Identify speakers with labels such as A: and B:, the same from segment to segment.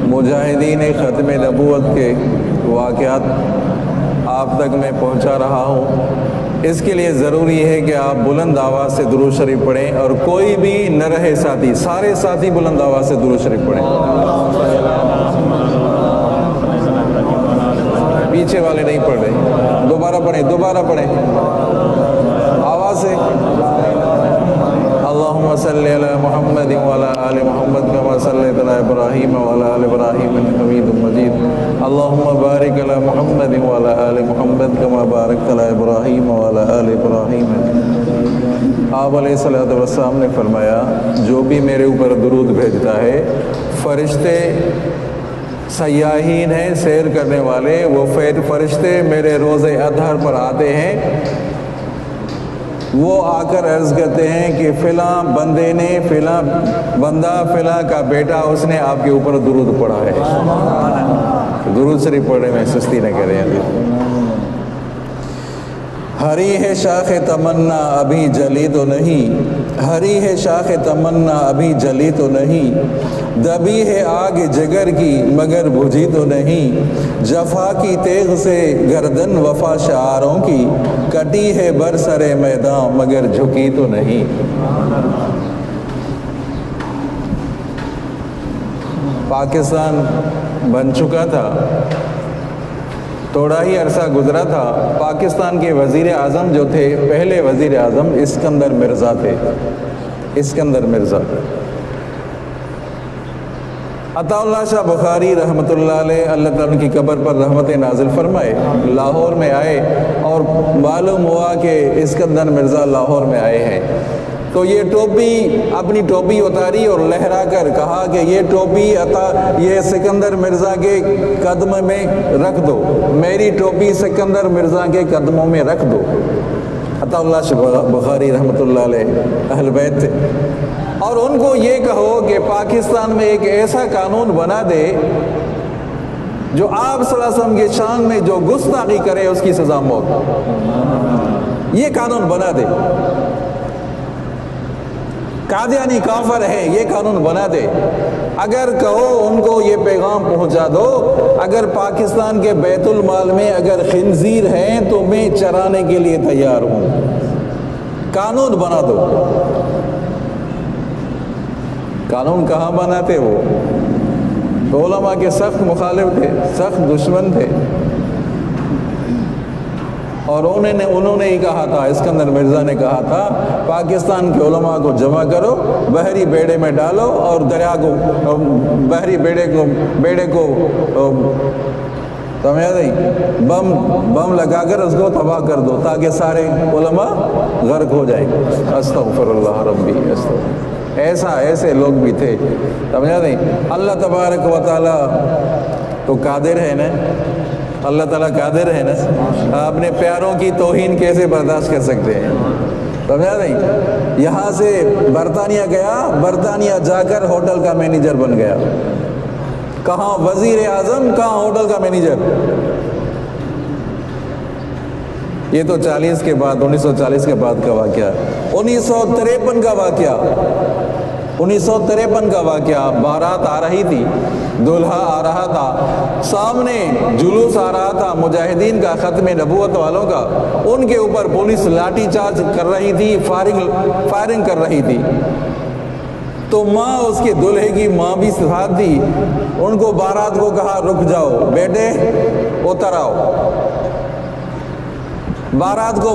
A: مجاہدین ختم نبوت کے واقعات آپ تک میں پہنچا رہا ہوں۔ اس کے لیے ضروری ہے کہ آپ بلند آواز سے درود شریف پڑھیں، اور کوئی بھی نہ رہے ساتھی، سارے ساتھی بلند آواز سے درود شریف پڑھیں۔ پیچھے والے نہیں پڑھ رہے، دوبارہ پڑھیں آواز سے۔ اللہم صلی علی محمد وعلی آل محمد کما صلیت علی ابراہیم وعلی آل ابراہیم انک حمید مجید۔ اللہم بارک علی محمد وعلی آل محمد کما بارکت علی ابراہیم وعلی آل ابراہیم۔ آپ علیہ الصلوۃ والسلام نے فرمایا، جو بھی میرے اوپر درود بھیجتا ہے، فرشتے سیاحین ہیں، سیر کرنے والے، وہ فرشتے میرے روز اطہر پر آتے ہیں، وہ آ کر عرض کرتے ہیں کہ فلاں بندے نے، فلاں بندہ، فلاں کا بیٹا، اس نے آپ کے اوپر درود پڑھا ہے۔ درود شریف پڑھنے میں سستی نہ کریں۔ ہری ہے شاخ تمنا ابھی جلی تو نہیں، ہری ہے شاخ تمنا ابھی جلی تو نہیں، دبی ہے آگ جگر کی مگر بجھی تو نہیں، جفا کی تیغ سے گردن وفا شعاروں کی، کٹی ہے برسر میدان مگر جھکی تو نہیں۔ پاکستان بن چکا تھا، تھوڑا ہی عرصہ گزرا تھا، پاکستان کے وزیر اعظم جو تھے، پہلے وزیر اعظم اسکندر مرزا تھے۔ اسکندر مرزا، عطا اللہ شاہ بخاری رحمۃ اللہ علیہ، اللہ تعالیٰ کی قبر پر رحمت نازل فرمائے، لاہور میں آئے اور معلوم ہوا کہ اسکندر مرزا لاہور میں آئے ہیں، تو یہ ٹوپی، اپنی ٹوپی اتاری اور لہرا کر کہا کہ یہ ٹوپی یہ سکندر مرزا کے قدم میں رکھ دو، میری ٹوپی سکندر مرزا کے قدموں میں رکھ دو۔ عطا اللہ شاہ بخاری رحمۃ اللہ علیہ اہل بیت تھے، اور ان کو یہ کہو کہ پاکستان میں ایک ایسا قانون بنا دے جو آپ صلی اللہ علیہ وسلم کے شان میں جو گستاخی کرے اس کی سزا موت، یہ قانون بنا دے۔ قادیانی کافر ہے، یہ قانون بنا دے۔ اگر کہو ان کو یہ پیغام پہنچا دو، اگر پاکستان کے بیت المال میں اگر خنزیر ہیں تو میں چرانے کے لیے تیار ہوں، قانون بنا دو۔ قانون کہاں بناتے وہ علماء کے سخت مخالف تھے، سخت دشمن تھے، اور انہوں نے ہی کہا تھا، اسکندر مرزا نے کہا تھا، پاکستان کے علماء کو جمع کرو، بحری بیڑے میں ڈالو اور دریا کو، بحری بیڑے کو سمجھا نہیں، بم لگا کر اس کو تباہ کر دو تاکہ سارے علماء غرق ہو جائیں۔ استغفر اللہ ربی، ایسے لوگ بھی تھے، سمجھا نہیں۔ اللہ تبارک و تعالیٰ تو قادر ہے نا، اللہ تعالیٰ قادر ہے نا، اپنے پیاروں کی توہین کیسے برداشت کر سکتے ہیں، سمجھا نہیں۔ یہاں سے برطانیہ گیا، برطانیہ جا کر ہوٹل کا مینیجر بن گیا، کہاں وزیر اعظم، کہاں ہوٹل کا مینیجر۔ یہ تو 1940 کے بعد کا واقعہ، 1953 کا واقعہ، 1953 کا واقعہ۔ بارات آ رہی تھی، دولہا آ رہا تھا، سامنے جلوس آ رہا تھا مجاہدین کا، ختم نبوت والوں کا، ان کے اوپر پولیس لاٹھی چارج کر رہی تھی، فائرنگ کر رہی تھی، تو ماں، اس کے دولہے کی ماں بھی ساتھ تھی، ان کو بارات کو کہا رک جاؤ بیٹے، اتر آؤ۔ بارات کو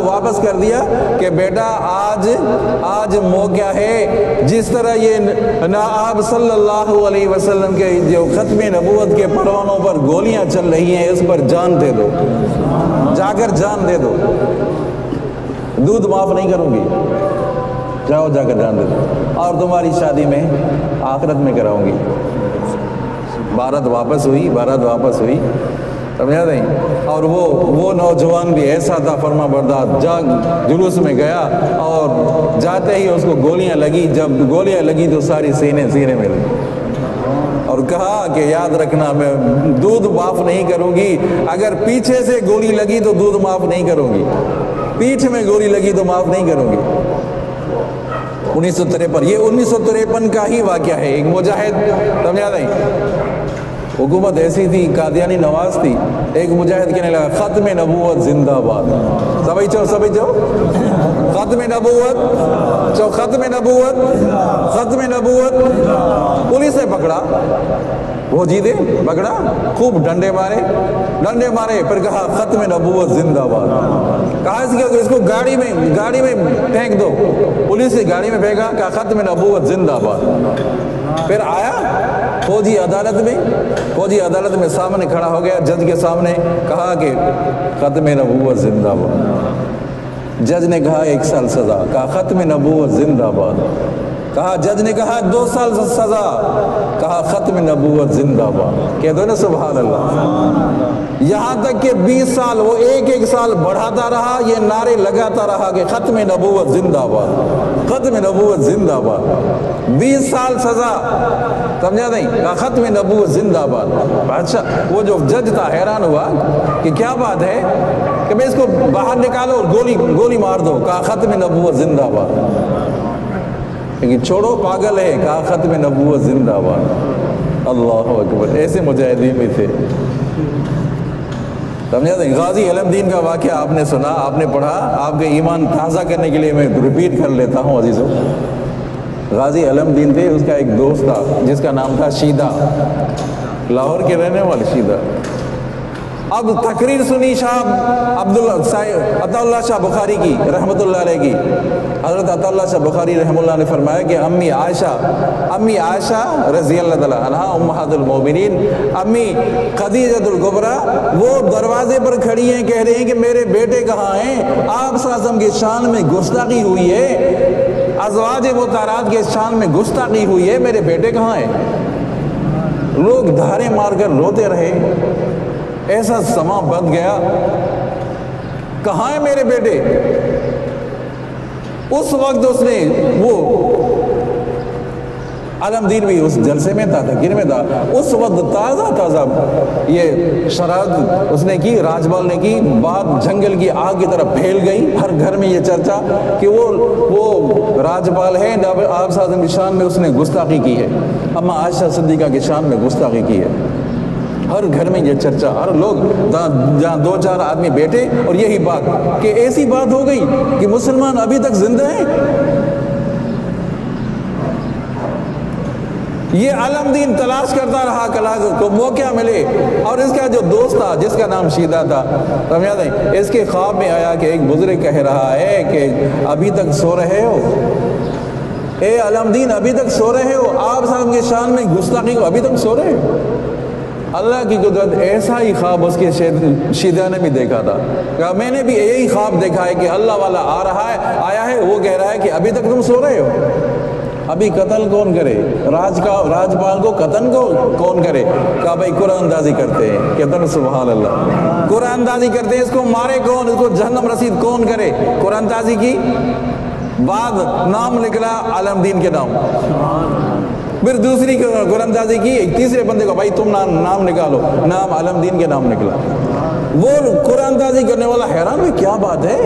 A: واپس کر دیا کہ بیٹا آج موقع ہے، جس طرح یہ آپ صلی اللہ علیہ وسلم کے جو ختم نبوت کے پروانوں پر گولیاں چل رہی ہیں، اس پر جان دے دو، جا کر جان دے دو، دودھ معاف نہیں کروں گی، جاؤ جا کر جان دے دو، اور تمہاری شادی میں آخرت میں کراؤں گی۔ بارات واپس ہوئی، سمجھا نہیں۔ اور وہ نوجوان بھی ایسا تھا فرما بردار، جلوس میں گیا اور جاتے ہی اس کو گولیاں لگی، جب گولیاں لگی تو ساری سینے میں لگی، اور کہا کہ یاد رکھنا میں دودھ معاف نہیں کروں گی، اگر پیچھے سے گولی لگی تو دودھ معاف نہیں کروں گی، پیٹھ میں گولی لگی تو معاف نہیں کروں گی۔ 1953 یہ 1953 کا ہی واقعہ ہے۔ ایک مجاہد سمجھا نہیں، حکومت ایسی تھی، قادیانی نواز تھی، ایک مجاہد کہنے لگا ختم نبوت زندہ باد، سبھی چو ختم نبوت چو ختم نبوت ختم نبوت۔ پولیس نے پکڑا، وہ جیتے پکڑا، خوب ڈنڈے مارے، پھر کہا ختم نبوت زندہ باد۔ کہا اس کو گاڑی میں پھینک دو، پولیس نے گاڑی میں پھینکا، کہا ختم نبوت زندہ باد۔ پھر آیا فوجی عدالت میں سامنے کھڑا ہو گیا، جج کے سامنے، کہا کہ ختم نبوت زندہ باد۔ جج نے کہا 1 سال سزا، کہا ختم نبوت زندہ باد۔ کہا جج نے کہا 2 سال سزا، کہا ختم نبوت زندہ باد۔ کہہ دو نا سبحان اللہ۔ یہاں تک کہ 20 سال وہ ایک سال بڑھاتا رہا، یہ نعرے لگاتا رہا کہ ختم نبوت زندہ باد، ختم نبوت زندہ باد۔ 20 سال سزا، سمجھا نہیں، کہا ختم نبوت زندہ باد۔ بادشاہ وہ جو جج تھا حیران ہوا کہ کیا بات ہے، کہ میں اس کو باہر نکالو اور گولی مار دو، کہا ختم نبوت زندہ باد۔ لیکن چھوڑو پاگل ہے، کہا ختم نبوت زندہ باد۔ اللہ اکبر، ایسے مجاہدین بھی تھے، سمجھا نہیں۔ غازی علم دین کا واقعہ آپ نے سنا، آپ نے پڑھا، آپ کے ایمان تازہ کرنے کے لیے میں ریپیٹ کر لیتا ہوں عزیزوں۔ غازی علم دین تھے، اس کا ایک دوست تھا جس کا نام تھا شیدہ، لاہور کے رہنے والے شیدہ۔ اب تقریر سنی شاہ عطا اللہ شاہ بخاری کی رحمۃ اللہ علیہ کی۔ حضرت عطا اللہ شاہ بخاری رحمۃ اللہ نے فرمایا کہ امی عائشہ رضی اللہ تعالیٰ عنہا امہات المومنین، امی خدیجہ الکبریٰ وہ دروازے پر کھڑی ہیں، کہہ رہے ہیں کہ میرے بیٹے کہاں ہیں؟ آپ صلی اللہ علیہ وسلم کی شان میں گستاخی ہوئی ہے، ازواج مطہرات کے شان میں گستاخی ہوئی ہے، میرے بیٹے کہاں ہیں؟ لوگ دھارے مار کر روتے رہے، ایسا سما بند گیا، کہاں ہے میرے بیٹے؟ اس وقت اس نے وہ علم دین بھی اس جلسے میں تھا، تقریر میں تھا، اس وقت تازہ یہ شرارت اس نے کی، راجپال نے کی، بات جنگل کی آگ کی طرف پھیل گئی، ہر گھر میں یہ چرچا کہ وہ راجپال ہے، آپ صلی اللہ علیہ وسلم کی شان میں اس نے گستاخی کی ہے، اما عائشہ صدیقہ کی شان میں گستاخی کی ہے۔ ہر گھر میں یہ چرچا، ہر لوگ جہاں 2-4 آدمی بیٹھے اور یہی بات کہ ایسی بات ہو گئی کہ مسلمان ابھی تک زندہ ہیں۔ یہ علم دین تلاش کرتا رہا کو موقع ملے، اور اس کا جو دوست تھا جس کا نام شیدہ تھا، سمجھا نہیں، اس کے خواب میں آیا کہ ایک بزرگ کہہ رہا ہے کہ ابھی تک سو رہے ہو، اے علم دین ابھی تک سو رہے ہو، آپ صاحب کی شان میں گستاخی کو ابھی تک سو رہے ہو۔ اللہ کی قدرت، ایسا ہی خواب اس کے شیدہ نے بھی دیکھا تھا، کہا میں نے بھی یہی خواب دیکھا ہے کہ اللہ والا آیا ہے، وہ کہہ رہا ہے کہ ابھی تک تم سو رہے ہو، ابھی قتل کون کرے؟ راجپال کو قتل کون کرے؟ کہا بھائی قرآن اندازی کرتے ہیں، کہتا ہے سبحان اللہ، قرآن اندازی کرتے ہیں، اس کو مارے کون؟ اس کو جہنم رسید کون کرے؟ قرآن اندازی کی، بعد نام نکلا علم دین کے نام، پھر دوسری قرآن اندازی کی، ایک تیسرے بندے کو بھائی تم نام نکالو، نام علم دین کے نام نکلا۔ وہ قرآن اندازی کرنے والا حیران ہوئی، کیا بات ہے،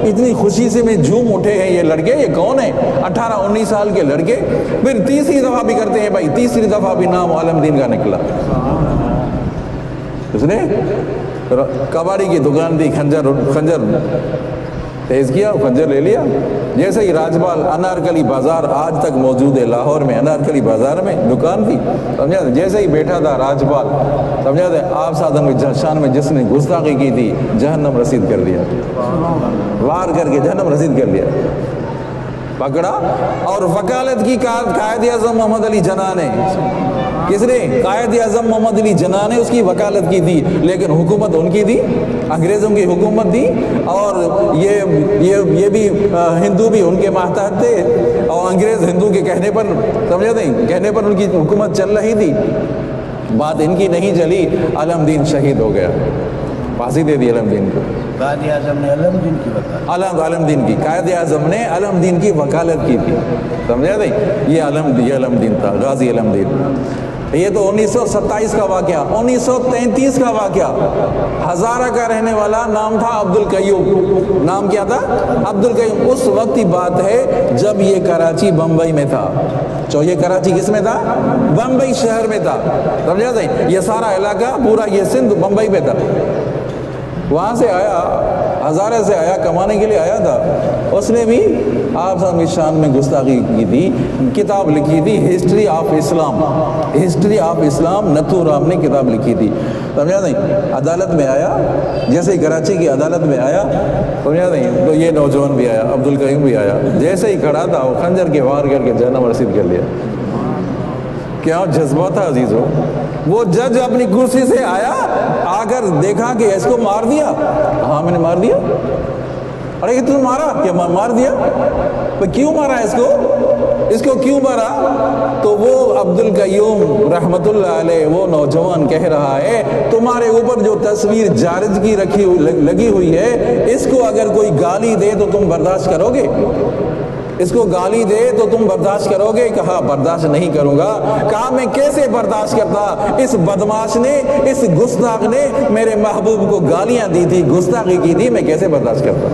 A: اتنی خوشی سے میں جھوم اٹھے ہیں یہ لڑکے، یہ کون ہیں؟ 18-19 سال کے لڑکے۔ پھر تیسری دفعہ بھی کرتے ہیں بھائی، تیسری دفعہ بھی نام علم دین کا نکلا۔ اس نے کباڑی کی دکان تھی، خنجر تیز کیا، خنجر لے لیا، جیسے ہی راجپال انارکلی بازار آج تک موجود ہے لاہور میں، انارکلی بازار میں دکان تھی، سمجھا، جیسے ہی بیٹھا تھا راجپال، سمجھا، آپ صادم کی شان میں جس نے گستاخی کی تھی جہنم رسید کر دیا، وار کر کے جہنم رسید کر دیا، پکڑا۔ اور وکالت کی قائد اعظم محمد علی جناح نے، کس نے؟ قائد اعظم محمد علی جناح نے اس کی وکالت کی تھی، لیکن حکومت ان کی تھی، انگریزوں کی حکومت تھی، اور یہ بھی ہندو بھی ان کے ماتحت تھے، اور انگریز ہندو کے کہنے پر، سمجھا نہیں، کہنے پر ان کی حکومت چل رہی تھی، بات ان کی نہیں چلی، علم دین شہید ہو گیا، پھانسی دے دی علم دین کو۔
B: قائد اعظم نے علم دین کی وکالت،
A: علم دین کی، قائد اعظم نے علم دین کی وکالت کی تھی، سمجھا نہیں، یہ علم دین تھا، غازی علم دین۔ یہ تو 1927 کا واقعہ، 1933 کا واقعہ، ہزارہ کا رہنے والا، نام تھا عبد القیوم۔ نام کیا تھا؟ عبد القیوم۔ اس وقت کی بات ہے جب یہ کراچی بمبئی میں تھا۔ یہ کراچی کس میں تھا؟ بمبئی شہر میں تھا، سمجھا صحیح؟ یہ سارا علاقہ پورا یہ سندھ بمبئی میں تھا۔ وہاں سے آیا، ہزارہ سے آیا، کمانے کے لیے آیا تھا۔ اس نے بھی آپ صاحب کی شان میں گستاخی کی تھی، کتاب لکھی تھی history of Islam, history of Islam, Nathu Ram نے کتاب لکھی تھی، سمجھا نہیں؟ عدالت میں آیا، جیسے ہی کراچی کی عدالت میں آیا، سمجھا نہیں؟ تو یہ نوجوان بھی آیا، عبد القیوم بھی آیا، جیسے ہی کھڑا تھا وہ خنجر کے وار کر کے جہنم رسید کر لیا۔ کیا جذبہ تھا عزیزو! وہ جج اپنی کرسی سے آیا، آ کر دیکھا کہ اس کو مار دیا۔ ہاں میں نے مار دیا۔ ارے تم مارا کیا؟ مار دیا؟ کیوں مارا اس کو؟ اس کو کیوں مارا؟ تو وہ عبد القیوم رحمت اللہ علیہ وہ نوجوان کہہ رہا ہے تمہارے اوپر جو تصویر جارج کی لگی ہوئی ہے، اس کو اگر کوئی گالی دے تو تم برداشت کرو گے؟ اس کو گالی دے تو تم برداشت کرو گے؟ کہا برداشت نہیں کروں گا۔ کہا میں کیسے برداشت کرتا؟ اس بدماش نے، اس گستاخ نے میرے محبوب کو گالیاں دی تھی، گستاخی کی تھی، میں کیسے برداشت کرتا؟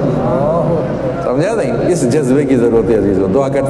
A: سمجھا نہیں؟ اس جذبے کی ضرورت ہے عزیزو، دعا کرتے